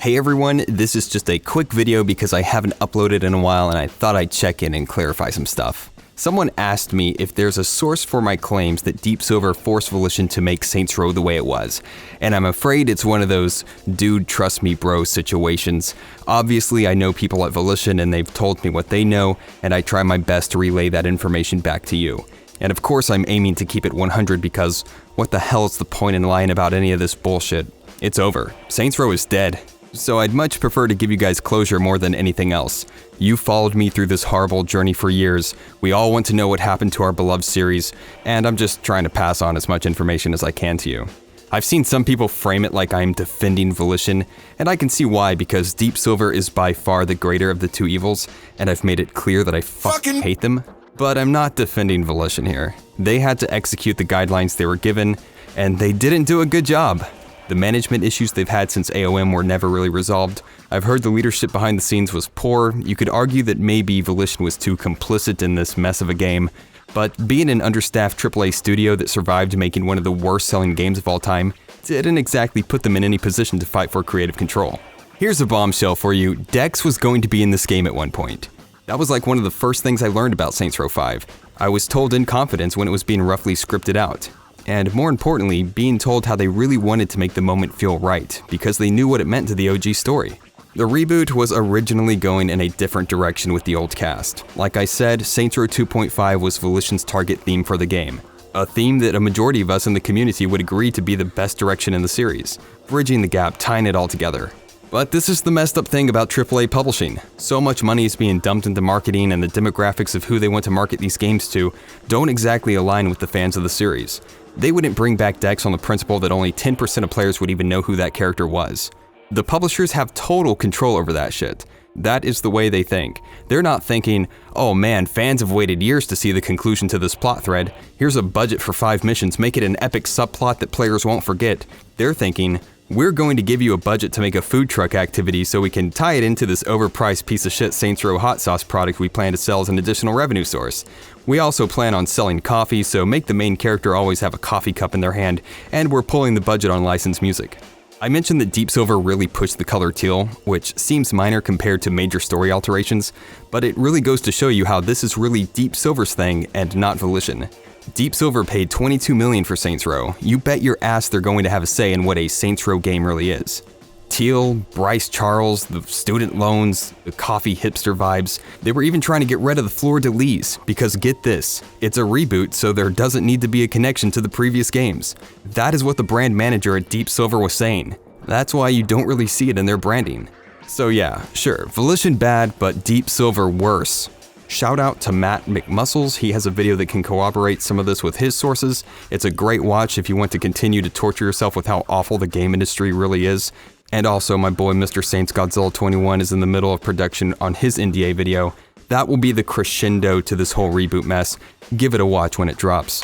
Hey everyone, this is just a quick video because I haven't uploaded in a while and I thought I'd check in and clarify some stuff. Someone asked me if there's a source for my claims that Deep Silver forced Volition to make Saints Row the way it was, and I'm afraid it's one of those dude trust me bro situations. Obviously I know people at Volition and they've told me what they know, and I try my best to relay that information back to you. And of course I'm aiming to keep it 100 because what the hell is the point in lying about any of this bullshit? It's over. Saints Row is dead. So I'd much prefer to give you guys closure more than anything else. You followed me through this horrible journey for years, we all want to know what happened to our beloved series, and I'm just trying to pass on as much information as I can to you. I've seen some people frame it like I'm defending Volition, and I can see why because Deep Silver is by far the greater of the two evils, and I've made it clear that I fucking hate them. But I'm not defending Volition here. They had to execute the guidelines they were given, and they didn't do a good job. The management issues they've had since AOM were never really resolved. I've heard the leadership behind the scenes was poor. You could argue that maybe Volition was too complicit in this mess of a game, but being an understaffed AAA studio that survived making one of the worst selling games of all time didn't exactly put them in any position to fight for creative control. Here's a bombshell for you, Dex was going to be in this game at one point. That was like one of the first things I learned about Saints Row 5. I was told in confidence when it was being roughly scripted out. And more importantly, being told how they really wanted to make the moment feel right, because they knew what it meant to the OG story. The reboot was originally going in a different direction with the old cast. Like I said, Saints Row 2.5 was Volition's target theme for the game. A theme that a majority of us in the community would agree to be the best direction in the series, bridging the gap, tying it all together. But this is the messed up thing about AAA publishing. So much money is being dumped into marketing and the demographics of who they want to market these games to don't exactly align with the fans of the series. They wouldn't bring back Dex on the principle that only 10% of players would even know who that character was. The publishers have total control over that shit. That is the way they think. They're not thinking, oh man, fans have waited years to see the conclusion to this plot thread. Here's a budget for 5 missions, make it an epic subplot that players won't forget. They're thinking, we're going to give you a budget to make a food truck activity so we can tie it into this overpriced piece of shit Saints Row hot sauce product we plan to sell as an additional revenue source. We also plan on selling coffee, so make the main character always have a coffee cup in their hand, and we're pulling the budget on licensed music. I mentioned that Deep Silver really pushed the color teal, which seems minor compared to major story alterations, but it really goes to show you how this is really Deep Silver's thing and not Volition. Deep Silver paid $22 million for Saints Row. You bet your ass they're going to have a say in what a Saints Row game really is. Teal, Bryce Charles, the student loans, the coffee hipster vibes. They were even trying to get rid of the fleur-de-lis, because get this, it's a reboot so there doesn't need to be a connection to the previous games. That is what the brand manager at Deep Silver was saying. That's why you don't really see it in their branding. So yeah, sure, Volition bad, but Deep Silver worse. Shout out to Matt McMuscles, he has a video that can corroborate some of this with his sources. It's a great watch if you want to continue to torture yourself with how awful the game industry really is. And also my boy Mr. Saints Godzilla 21 is in the middle of production on his NDA video. That will be the crescendo to this whole reboot mess. Give it a watch when it drops.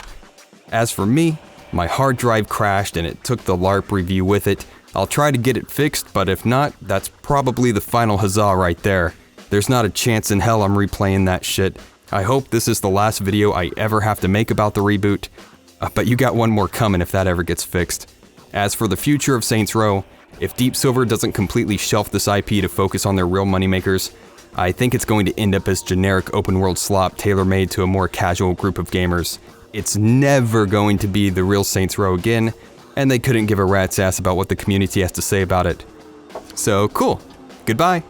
As for me, my hard drive crashed and it took the LARP review with it. I'll try to get it fixed, but if not, that's probably the final huzzah right there. There's not a chance in hell I'm replaying that shit. I hope this is the last video I ever have to make about the reboot, but you got one more coming if that ever gets fixed. As for the future of Saints Row, if Deep Silver doesn't completely shelf this IP to focus on their real moneymakers, I think it's going to end up as generic open world slop tailor-made to a more casual group of gamers. It's never going to be the real Saints Row again, and they couldn't give a rat's ass about what the community has to say about it. So cool. Goodbye.